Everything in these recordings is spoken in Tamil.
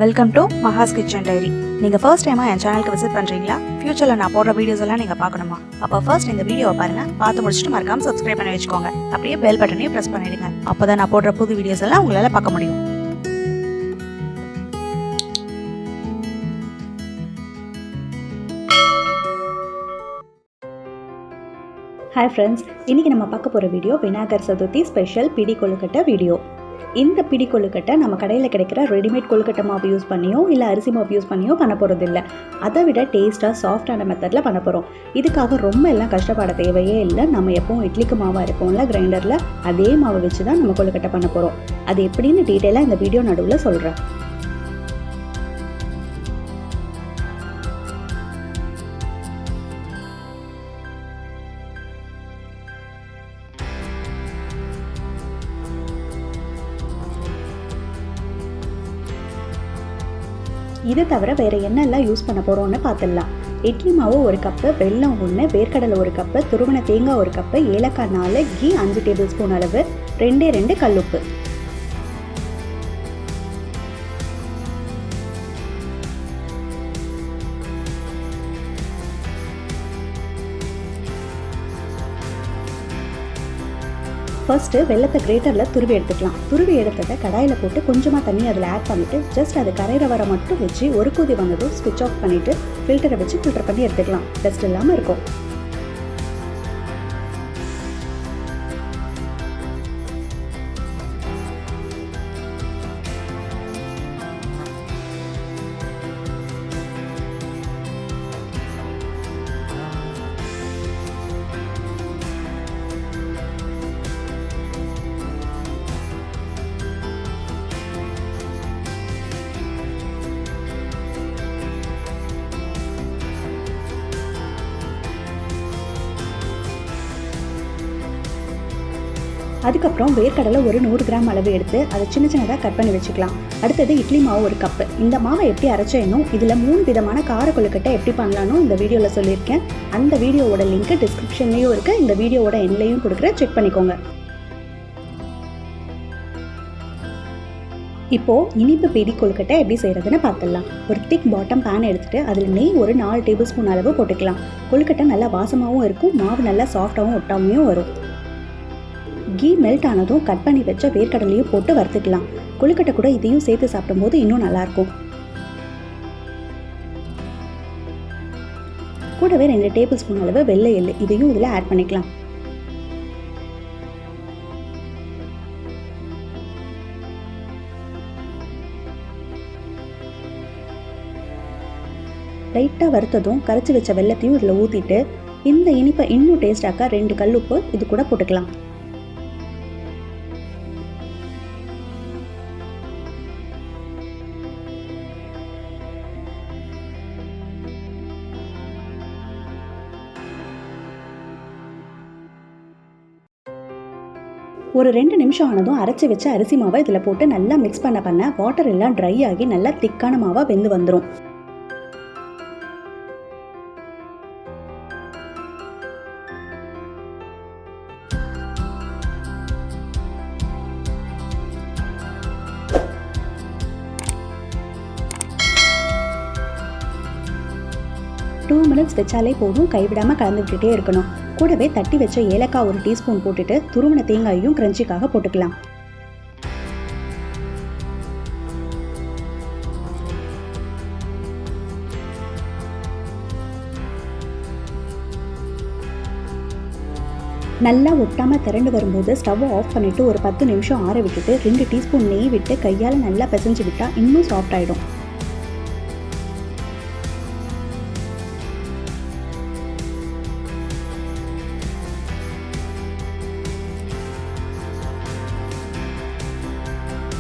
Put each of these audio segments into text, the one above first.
Welcome to Maha's kitchen diary. நீங்கள் ஃபர்ஸ்ட் டைமாக என் சேனலுக்கு விசிட் பண்ணுறீங்களா? ஃபியூச்சரில் நான் போடுற வீடியோஸ் எல்லாம் நீங்கள் பார்க்கணுமா? அப்போ ஃபர்ஸ்ட் இந்த வீடியோவை பாருங்கள், பார்த்து முடிச்சுட்டு மறக்காமல் சப்ஸ்கிரைப் பண்ணி வச்சுக்கோங்க. அப்படியே பெல் பட்டனையும் ப்ரெஸ் பண்ணிடுங்க. அப்போ தான் நான் போடுற புது வீடியோஸ் எல்லாம் உங்களால் பார்க்க முடியும். ஹாய் ஃப்ரெண்ட்ஸ், இன்றைக்கி நம்ம பார்க்க போகிற வீடியோ விநாயகர் சதுர்த்தி ஸ்பெஷல் பிடி கொழுக்கட்டை வீடியோ. இந்த பிடி கொழுக்கட்டை நம்ம கடையில் கிடைக்கிற ரெடிமேட் கொழுக்கட்டை மாவு யூஸ் பண்ணியோ இல்லை அரிசி மாவு யூஸ் பண்ணியோ பண்ண போகிறது இல்லை. அதை விட டேஸ்ட்டாக சாஃப்டான மெத்தடில் பண்ண போகிறோம். இதுக்காக ரொம்ப எல்லாம் கஷ்டப்பட தேவையே இல்லை. நம்ம எப்பவும் இட்லிக்கு மாவாக இருப்போம்ல கிரைண்டரில், அதே மாவை வச்சு தான் நம்ம கொழுக்கட்டை பண்ண போகிறோம். அது எப்படின்னு டீட்டெயிலாக இந்த வீடியோ நடுவில் சொல்கிறேன். இதை தவிர வேறு என்னெல்லாம் யூஸ் பண்ண போகிறோம்னு பார்த்துடலாம். இட்லி மாவு 1 கப்பு, வெல்லம் 1, வேர்க்கடலை 1 கப்பு, துருவன தேங்காய் 1 கப்பு, ஏலக்காய் 4, கீ 5 டேபிள் ஸ்பூன் அளவு, 2 கல்லுப்பு. ஃபர்ஸ்ட்டு வெள்ளத்தை கிரேட்டரில் துருவி எடுத்துக்கலாம். துருவி எடுத்ததை கடாயில் போட்டு கொஞ்சமாக தண்ணி அதில் ஆட் பண்ணிவிட்டு ஜஸ்ட் அது கரையிற வர மட்டும் வச்சு ஒரு கொதி வந்ததும் ஸ்விட்ச் ஆஃப் பண்ணிவிட்டு ஃபில்டரை வச்சு ஃபில்டர் பண்ணி எடுத்துக்கலாம். டஸ்ட் இல்லாமல் இருக்கும். அதுக்கப்புறம் வேர்க்கடலை ஒரு 100 கிராம் அளவு எடுத்து அதை சின்ன சின்னதாக கட் பண்ணி வச்சுக்கலாம். அடுத்தது இட்லி மாவு 1 கப்பு. இந்த மாவை எப்படி அரைச்சேனும் இதில் 3 விதமான கார கொழுக்கட்டை எப்படி பண்ணலான்னு இந்த வீடியோவில் சொல்லியிருக்கேன். அந்த வீடியோவோட லிங்க் டிஸ்கிரிப்ஷன்லேயும் இருக்குது, இந்த வீடியோவோட எண்ட்லையும் கொடுக்குறேன், செக் பண்ணிக்கோங்க. இப்போது இனிப்பு பிடி கொழுக்கட்டை எப்படி செய்கிறதுன்னு பார்த்துடலாம். ஒரு திக் பாட்டம் பேன் எடுத்துகிட்டு அதில் நெய் ஒரு 4 டேபிள் ஸ்பூன் அளவு போட்டுக்கலாம். கொழுக்கட்டை நல்லா வாசமாகவும் இருக்கும், மாவு நல்லா சாஃப்டாகவும் ஒட்டாமையும் வரும். கீ மெல்ட் ஆனதும் கட் பண்ணி வச்ச வேர்க்கடலையும் போட்டு வறுத்துக்கலாம். கொழுக்கட்டை கூட இதையும் சேர்த்து சாப்பிடும்போது இன்னும் நல்லாயிருக்கும். கூடவே 2 டேபிள் ஸ்பூன் அளவு வெள்ளை எள்ளு, இதையும் இதில் ஆட் பண்ணிக்கலாம். லைட்டாக வறுத்ததும் கரைச்சி வச்ச வெள்ளத்தையும் இதில் ஊற்றிட்டு இந்த இனிப்பை இன்னும் டேஸ்டாக்க 2 கல்லுப்பு இது கூட போட்டுக்கலாம். ஒரு 2 நிமிஷம் ஆனதும் அரைச்சி வச்ச அரிசி மாவை இதில் போட்டு நல்லா மிக்ஸ் பண்ண வாட்டர் எல்லாம் ட்ரை ஆகி நல்லா திக்கான மாவாக வெந்து வந்துடும். டூ மினிட்ஸ் வச்சாலே போதும், கைவிடாமல் கலந்து விட்டுட்டே இருக்கணும். கூடவே தட்டி வச்ச ஏலக்காய் 1 டீஸ்பூன் போட்டுட்டு துருவன தேங்காயும் கிரன்ச்சிக்காக போட்டுக்கலாம். நல்லா ஒட்டாமல் திரண்டு வரும்போது ஸ்டவ் ஆஃப் பண்ணிவிட்டு ஒரு 10 நிமிஷம் ஆற விட்டுட்டு 2 டீஸ்பூன் நெய் விட்டு கையால் நல்லா பிசைஞ்சு விட்டால் இன்னும் சாஃப்ட் ஆகிடும்.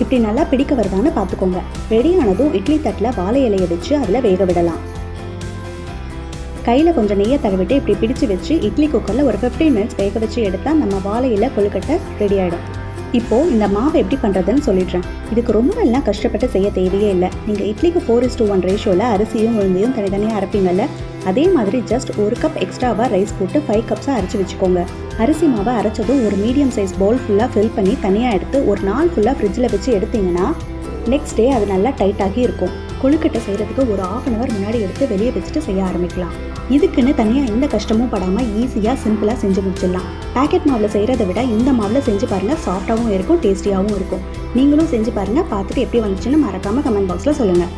இப்படி நல்லா பிடிக்க வருதான்னு பார்த்துக்கோங்க. ரெடியானதும் இட்லி தட்டில் வாழை இலையை வச்சு அதில் வேக விடலாம். கையில் கொஞ்சம் நெய்யை தடவிட்டு இப்படி பிடிச்சு வச்சு இட்லி குக்கரில் ஒரு 15 மினிட்ஸ் வேக வச்சு எடுத்தால் நம்ம வாழை இலை கொழுக்கட்டை ரெடி ஆகிடும். இப்போது இந்த மாவை எப்படி பண்ணுறதுன்னு சொல்லிடுறேன். இதுக்கு ரொம்ப எல்லாம் கஷ்டப்பட்டு செய்ய தேவையே இல்லை. நீங்கள் இட்லிக்கு 4:1 ரேஷியோவில் அரிசியும் உளுந்தையும் தனித்தனியாக அரைப்பீங்கல்ல, அதே மாதிரி ஜஸ்ட் 1 கப் எக்ஸ்ட்ராவாக ரைஸ் போட்டு 5 கப்ஸாக அரைச்சி வச்சுக்கோங்க. அரிசி மாவை அரைச்சதும் ஒரு மீடியம் சைஸ் பவுல் ஃபுல்லாக ஃபில் பண்ணி தனியாக எடுத்து ஒரு நாள் ஃபுல்லாக ஃப்ரிட்ஜில் வச்சு எடுத்திங்கன்னா நெக்ஸ்ட் டே அது நல்லா டைட்டாகி இருக்கும். கொழுக்கட்டை செய்கிறதுக்கு ஒரு 1/2 hour முன்னாடி எடுத்து வெளியே வச்சுட்டு செய்ய ஆரம்பிக்கலாம். இதுக்குன்னு தனியாக எந்த கஷ்டமும் படாமல் ஈஸியாக சிம்பிளாக செஞ்சு முடிச்சிடலாம். பேக்கெட் மாவில் செய்கிறத விட இந்த மாவில் செஞ்சு பாருங்கள், சாஃப்டாகவும் இருக்கும், டேஸ்டியாகவும் இருக்கும். நீங்களும் செஞ்சு பாருங்கள், பார்த்துட்டு எப்படி வந்துச்சுன்னு மறக்காமல் கமெண்ட் பாக்ஸில் சொல்லுங்கள்.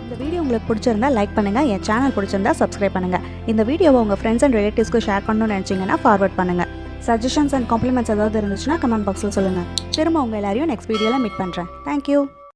இந்த வீடியோ உங்களுக்கு பிடிச்சிருந்தா லைக் பண்ணுங்கள், என் சேனல் பிடிச்சிருந்தா சப்ஸ்கிரைப் பண்ணுங்கள். இந்த வீடியோவை உங்கள் ஃப்ரெண்ட்ஸ் அண்ட் ரிலேட்டிவ்ஸ்க்கு ஷேர் பண்ணணும்னு நினச்சிங்கன்னா ஃபார்வர்ட் பண்ணுங்கள். சஜஷன்ஸ் அண்ட் காம்ப்ளிமெண்ட்ஸ் ஏதாவது இருந்துச்சுன்னா கமெண்ட் பாக்ஸில் சொல்லுங்கள். திரும்ப உங்கள் எல்லாரையும் நெக்ஸ்ட் வீடியோவில் மீட் பண்ணுறேன். தேங்க்யூ.